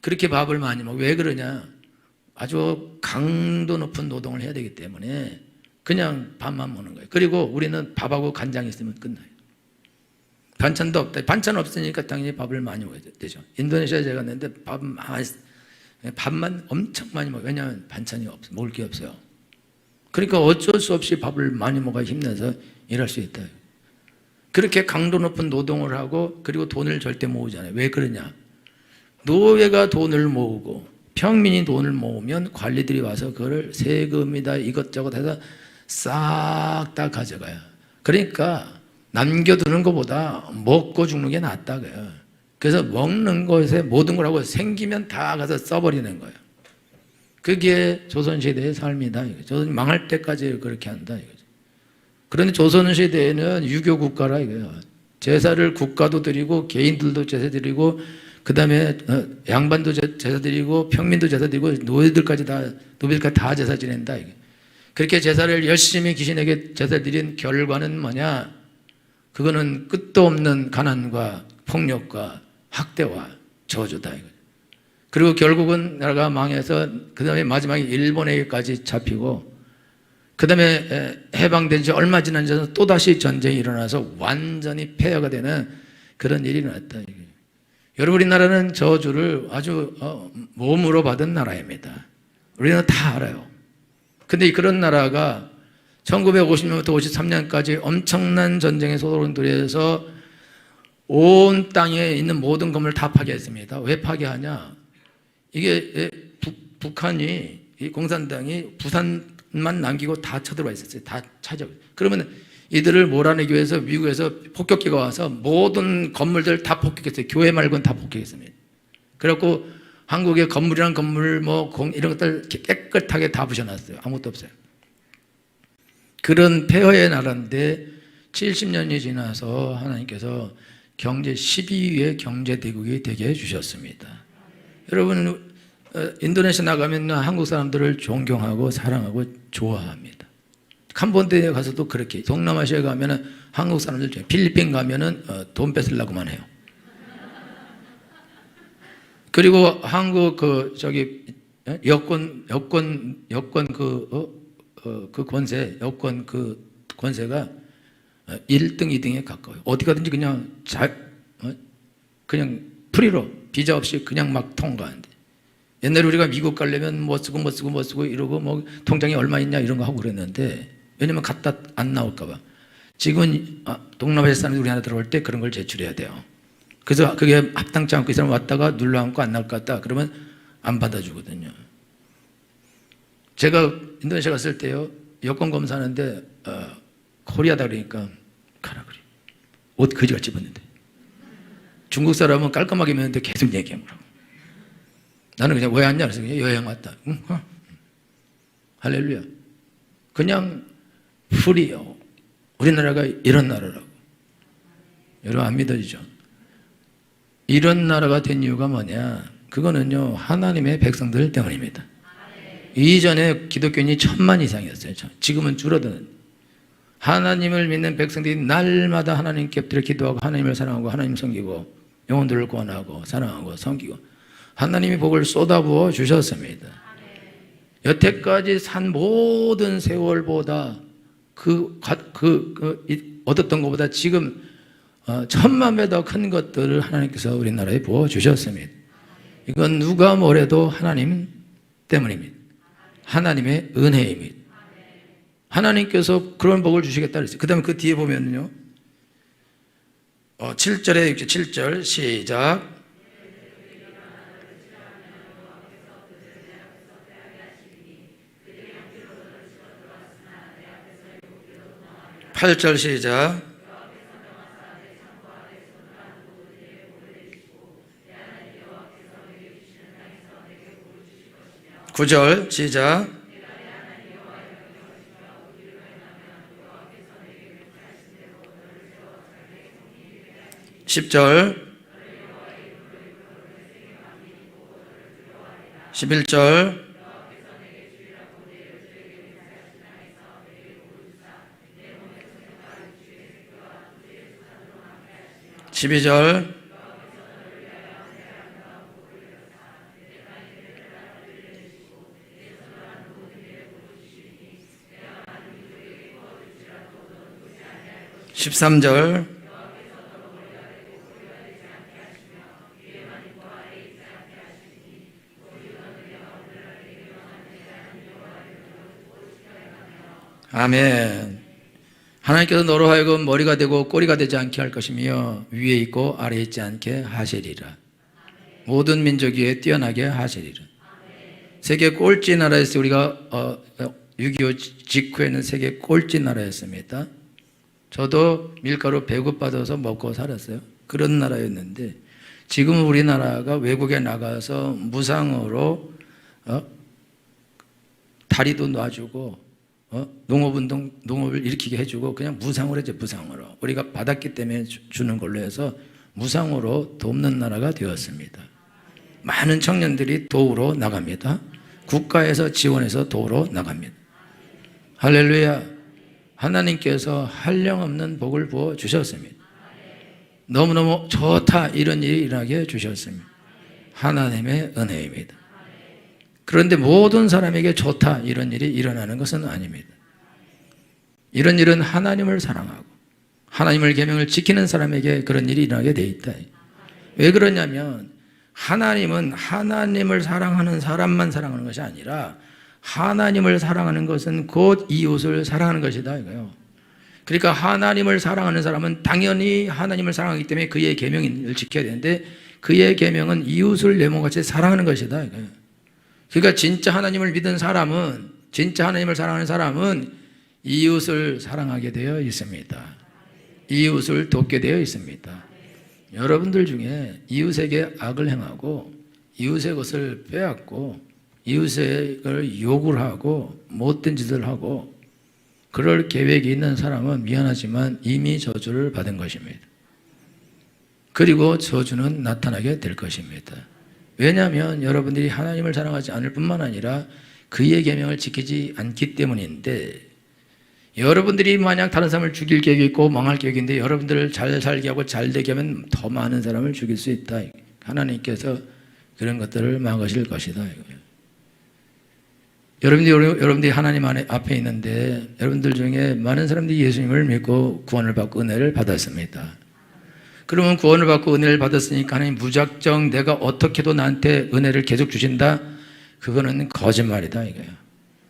그렇게 밥을 많이 먹어. 왜 그러냐? 아주 강도 높은 노동을 해야 되기 때문에 그냥 밥만 먹는 거예요. 그리고 우리는 밥하고 간장이 있으면 끝나요. 반찬도 없다. 반찬 없으니까 당연히 밥을 많이 먹어야 되죠. 인도네시아에 제가 갔는데 밥만 엄청 많이 먹어요. 왜냐하면 반찬이 없어요. 먹을 게 없어요. 그러니까 어쩔 수 없이 밥을 많이 먹어야 힘내서 일할 수 있다. 그렇게 강도 높은 노동을 하고 그리고 돈을 절대 모으지 않아요. 왜 그러냐? 노예가 돈을 모으고 평민이 돈을 모으면 관리들이 와서 그걸 세금이다 이것저것 해서 싹 다 가져가요. 그러니까 남겨두는 것보다 먹고 죽는 게 낫다 그래요. 그래서 먹는 것에 모든 걸 하고 생기면 다 가서 써버리는 거예요. 그게 조선시대의 삶이다. 조선이 망할 때까지 그렇게 한다 이거죠. 그런데 조선시대에는 유교 국가라 이거예요. 제사를 국가도 드리고 개인들도 제사 드리고 그 다음에 양반도 제사 드리고 평민도 제사 드리고 노예들까지 다 제사 지낸다 이게. 그렇게 제사를 열심히 귀신에게 제사 드린 결과는 뭐냐? 그거는 끝도 없는 가난과 폭력과 학대와 저주다 이거죠. 그리고 결국은 나라가 망해서 그 다음에 마지막에 일본에게까지 잡히고 그 다음에 해방된 지 얼마 지난 지 또다시 전쟁이 일어나서 완전히 폐허가 되는 그런 일이 일어났다. 여러분 우리나라는 저주를 아주 몸으로 받은 나라입니다. 우리는 다 알아요. 근데 그런 나라가 1950년부터 53년까지 엄청난 전쟁의 소동들에서 온 땅에 있는 모든 건물을 다 파괴했습니다. 왜 파괴하냐? 이게 북한이 이 공산당이 부산만 남기고 다 쳐들어와 있었어요. 다 찾아. 그러면 이들을 몰아내기 위해서 미국에서 폭격기가 와서 모든 건물들 다 폭격했어요. 교회 말고는 다 폭격했습니다. 그래갖고 한국의 건물이란 건물 이런 것들 깨끗하게 다 부셔놨어요. 아무것도 없어요. 그런 폐허의 나라인데 70년이 지나서 하나님께서 경제 12위의 경제대국이 되게 해주셨습니다. 여러분 인도네시아 나가면 한국 사람들을 존경하고 사랑하고 좋아합니다. 캄보디아에 가서도 그렇게, 동남아시아에 가면은 한국 사람들 중에, 필리핀 가면은 돈 뺏으려고만 해요. 그리고 한국 여권 권세가 1등, 2등에 가까워요. 어디 가든지 그냥 그냥 프리로 비자 없이 그냥 막 통과한대. 옛날에 우리가 미국 가려면 뭐 쓰고 이러고 통장에 얼마 있냐 이런 거 하고 그랬는데, 왜냐면 갔다 안 나올까봐. 지금은 동남아시아 사람들이 우리나라 들어올 때 그런 걸 제출해야 돼요. 그래서 그게 합당치 않고 이 사람 왔다가 눌러앉고 안 나올 것 같다 그러면 안 받아주거든요. 제가 인도네시아 갔을 때요, 여권 검사하는데 코리아다 그러니까 가라 그래. 옷 거지같이 입었는데. 중국 사람은 깔끔하게 입었는데 계속 얘기하더라고. 나는 그냥 왜 왔냐 그래서 그냥 여행 왔다. 응? 할렐루야. 그냥 프리요. 우리나라가 이런 나라라고. 여러분 안 믿어지죠? 이런 나라가 된 이유가 뭐냐? 그거는요, 하나님의 백성들 때문입니다. 이전에 기독교인이 1000만 이상이었어요. 지금은 줄어드는. 하나님을 믿는 백성들이 날마다 하나님께 엎드려 기도하고 하나님을 사랑하고 하나님 섬기고 영혼들을 구원하고 사랑하고 섬기고 하나님이 복을 쏟아부어 주셨습니다. 여태까지 산 모든 세월보다 얻었던 것보다 지금 1000만 배 더 큰 것들을 하나님께서 우리나라에 부어 주셨습니다. 이건 누가 뭐래도 하나님 때문입니다. 하나님의 은혜입니다. 하나님께서 그런 복을 주시겠다 그랬어요. 그 다음에 그 뒤에 보면요, 7절에 7절 시작. 팔절 시작. 9절 시작. 10절 11절 12절 13절 '아멘. 하나님께서 너로 하여금 머리가 되고 꼬리가 되지 않게 할 것이며 위에 있고 아래에 있지 않게 하시리라. 모든 민족 위에 뛰어나게 하시리라.' 세계 꼴찌 나라에서 우리가 6.25 직후에는 세계 꼴찌 나라였습니다. 저도 밀가루 배급받아서 먹고 살았어요. 그런 나라였는데 지금 우리나라가 외국에 나가서 무상으로 다리도 놔주고 농업운동, 농업을 일으키게 해주고 그냥 무상으로 했죠. 무상으로. 우리가 받았기 때문에 주는 걸로 해서 무상으로 돕는 나라가 되었습니다. 많은 청년들이 도우러 나갑니다. 국가에서 지원해서 도우러 나갑니다. 할렐루야. 하나님께서 한량없는 복을 부어 주셨습니다. 너무너무 좋다 이런 일이 일어나게 해주셨습니다. 하나님의 은혜입니다. 그런데 모든 사람에게 좋다 이런 일이 일어나는 것은 아닙니다. 이런 일은 하나님을 사랑하고 하나님의 계명을 지키는 사람에게 그런 일이 일어나게 돼 있다. 왜 그러냐면 하나님은 하나님을 사랑하는 사람만 사랑하는 것이 아니라 하나님을 사랑하는 것은 곧 이웃을 사랑하는 것이다 이거요. 그러니까 하나님을 사랑하는 사람은 당연히 하나님을 사랑하기 때문에 그의 계명을 지켜야 되는데 그의 계명은 이웃을 내 몸같이 사랑하는 것이다 이거요. 그러니까 진짜 하나님을 믿은 사람은, 진짜 하나님을 사랑하는 사람은 이웃을 사랑하게 되어 있습니다. 이웃을 돕게 되어 있습니다. 여러분들 중에 이웃에게 악을 행하고 이웃의 것을 빼앗고 이웃의 걸 욕을 하고 못된 짓을 하고 그럴 계획이 있는 사람은 미안하지만 이미 저주를 받은 것입니다. 그리고 저주는 나타나게 될 것입니다. 왜냐하면 여러분들이 하나님을 사랑하지 않을 뿐만 아니라 그의 계명을 지키지 않기 때문인데 여러분들이 만약 다른 사람을 죽일 계획이 있고 망할 계획인데 여러분들을 잘 살게 하고 잘 되게 하면 더 많은 사람을 죽일 수 있다. 하나님께서 그런 것들을 막으실 것이다. 여러분들이 하나님 앞에 있는데 여러분들 중에 많은 사람들이 예수님을 믿고 구원을 받고 은혜를 받았습니다. 그러면 구원을 받고 은혜를 받았으니까 하나님 무작정 내가 어떻게도 나한테 은혜를 계속 주신다? 그거는 거짓말이다 이거예요.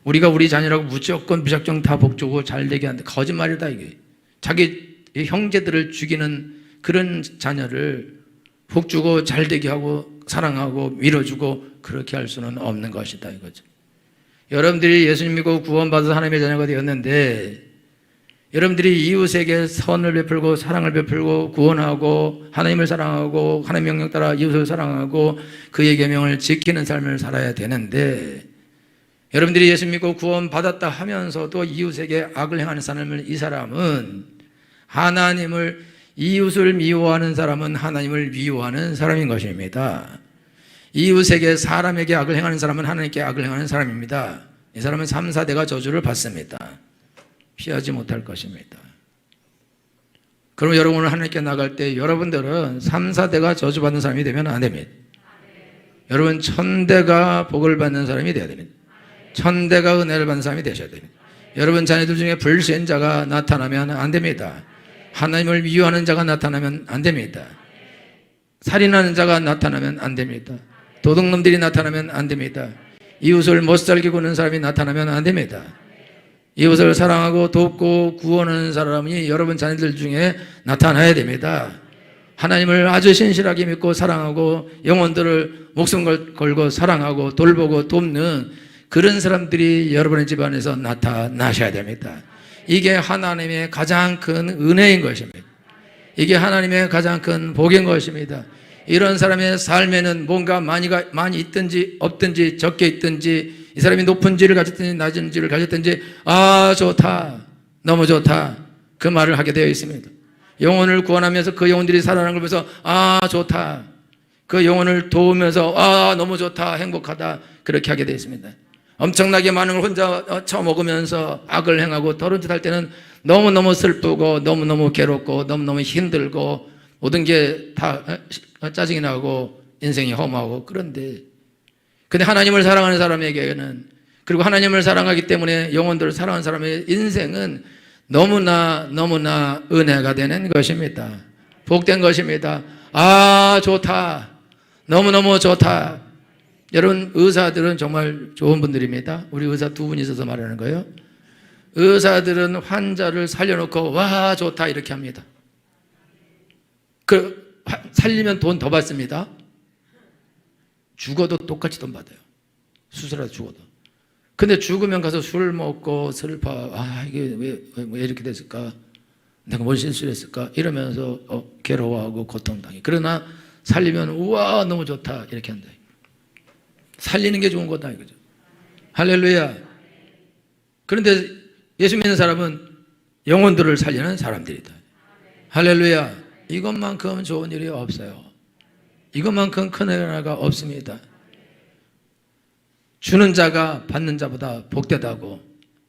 우리가 우리 자녀라고 무작정 다 복 주고 잘 되게 하는데 거짓말이다 이게. 자기 형제들을 죽이는 그런 자녀를 복 주고 잘 되게 하고 사랑하고 밀어주고 그렇게 할 수는 없는 것이다 이거죠. 여러분들이 예수님 믿고 구원받아서 하나님의 자녀가 되었는데 여러분들이 이웃에게 선을 베풀고 사랑을 베풀고 구원하고 하나님을 사랑하고 하나님의 명령 따라 이웃을 사랑하고 그의 계명을 지키는 삶을 살아야 되는데 여러분들이 예수 믿고 구원받았다 하면서도 이웃에게 악을 행하는 사람을 이 사람은 하나님을 이웃을 미워하는 사람은 하나님을 미워하는 사람인 것입니다. 이웃에게 사람에게 악을 행하는 사람은 하나님께 악을 행하는 사람입니다. 이 사람은 3, 4대가 저주를 받습니다. 피하지 못할 것입니다. 그럼 여러분 오늘 하나님께 나갈 때 여러분들은 3, 4대가 저주받는 사람이 되면 안 됩니다. 여러분 1000대가 복을 받는 사람이 되어야 됩니다. 1000대가 은혜를 받는 사람이 되셔야 됩니다. 여러분 자녀들 중에 불신자가 나타나면 안 됩니다. 하나님을 미워하는 자가 나타나면 안 됩니다. 살인하는 자가 나타나면 안 됩니다. 도둑놈들이 나타나면 안 됩니다. 이웃을 못살게 구는 사람이 나타나면 안 됩니다. 이웃을 사랑하고 돕고 구원하는 사람이 여러분 자녀들 중에 나타나야 됩니다. 하나님을 아주 신실하게 믿고 사랑하고 영혼들을 목숨 걸고 사랑하고 돌보고 돕는 그런 사람들이 여러분의 집안에서 나타나셔야 됩니다. 이게 하나님의 가장 큰 은혜인 것입니다. 이게 하나님의 가장 큰 복인 것입니다. 이런 사람의 삶에는 뭔가 많이 있든지 없든지 적게 있든지 이 사람이 높은 지를 가졌든지 낮은 지를 가졌든지 아 좋다 너무 좋다 그 말을 하게 되어 있습니다. 영혼을 구원하면서 그 영혼들이 살아나는 걸 보면서 아 좋다 그 영혼을 도우면서 아 너무 좋다 행복하다 그렇게 하게 되어 있습니다. 엄청나게 많은 걸 혼자 처먹으면서 악을 행하고 더러운 짓 할 때는 너무너무 슬프고 너무너무 괴롭고 너무너무 힘들고 모든 게 다 짜증이 나고 인생이 허무하고 그런데 근데 하나님을 사랑하는 사람에게는 그리고 하나님을 사랑하기 때문에 영혼들을 사랑하는 사람의 인생은 너무나 은혜가 되는 것입니다. 복된 것입니다. 아 좋다 너무너무 좋다. 여러분 의사들은 정말 좋은 분들입니다. 우리 의사 2분 있어서 말하는 거예요. 의사들은 환자를 살려놓고 와 좋다 이렇게 합니다. 살리면 돈 더 받습니다. 죽어도 똑같이 돈 받아요. 수술하다 죽어도. 근데 죽으면 가서 술 먹고 슬퍼. 이게 왜 이렇게 됐을까? 내가 뭘 실수를 했을까? 이러면서 괴로워하고 고통당해. 그러나 살리면 우와 너무 좋다 이렇게 한다. 살리는 게 좋은 거다 이거죠. 할렐루야. 그런데 예수 믿는 사람은 영혼들을 살리는 사람들이다. 할렐루야. 이것만큼 좋은 일이 없어요. 이것만큼 큰 은혜가 없습니다. 주는 자가 받는 자보다 복되다고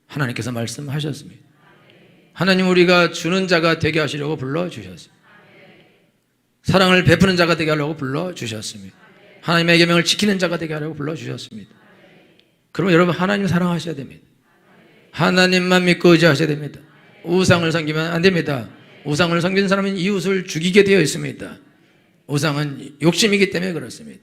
하나님께서 말씀하셨습니다. 하나님 우리가 주는 자가 되게 하시려고 불러주셨습니다. 사랑을 베푸는 자가 되게 하려고 불러주셨습니다. 하나님의 계명을 지키는 자가 되게 하려고 불러주셨습니다. 그러면 여러분 하나님 사랑하셔야 됩니다. 하나님만 믿고 의지하셔야 됩니다. 우상을 섬기면 안 됩니다. 우상을 섬기는 사람은 이웃을 죽이게 되어 있습니다. 우상은 욕심이기 때문에 그렇습니다.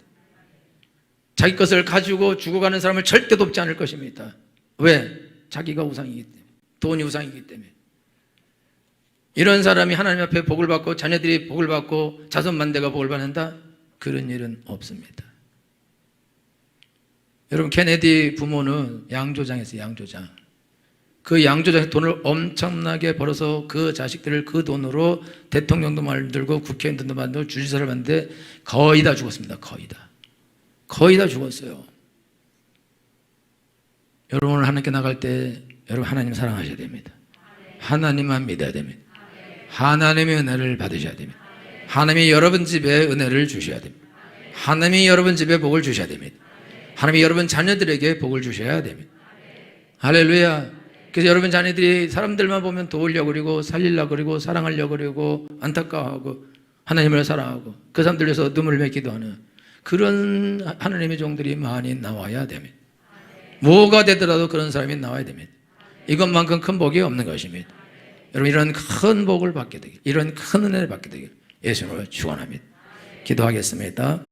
자기 것을 가지고 죽어가는 사람을 절대 돕지 않을 것입니다. 왜? 자기가 우상이기 때문에. 돈이 우상이기 때문에. 이런 사람이 하나님 앞에 복을 받고 자녀들이 복을 받고 자손만대가 복을 받는다? 그런 일은 없습니다. 여러분 케네디 부모는 양조장이었어요. 양조장. 그 양조장에서 돈을 엄청나게 벌어서 그 자식들을 그 돈으로 대통령도 만들고 국회의원도 만들고 주지사를 만드는데 거의 다 죽었습니다. 거의 다 죽었어요. 여러분 오늘 하나님께 나갈 때 여러분 하나님 사랑하셔야 됩니다. 하나님만 믿어야 됩니다. 하나님의 은혜를 받으셔야 됩니다. 하나님이 여러분 집에 은혜를 주셔야 됩니다. 하나님이 여러분 집에 복을 주셔야 됩니다. 하나님이 여러분 자녀들에게 복을 주셔야 됩니다. 할렐루야. 그래서 여러분 자녀들이 사람들만 보면 도우려고 그러고 살리려고 그러고 사랑하려고 그러고 안타까워하고 하나님을 사랑하고 그 사람들 위해서 눈물을 맺기도 하는 그런 하나님의 종들이 많이 나와야 됩니다. 뭐가 되더라도 그런 사람이 나와야 됩니다. 이것만큼 큰 복이 없는 것입니다. 여러분 이런 큰 복을 받게 되길, 이런 큰 은혜를 받게 되길 예수님으로 축원합니다. 기도하겠습니다.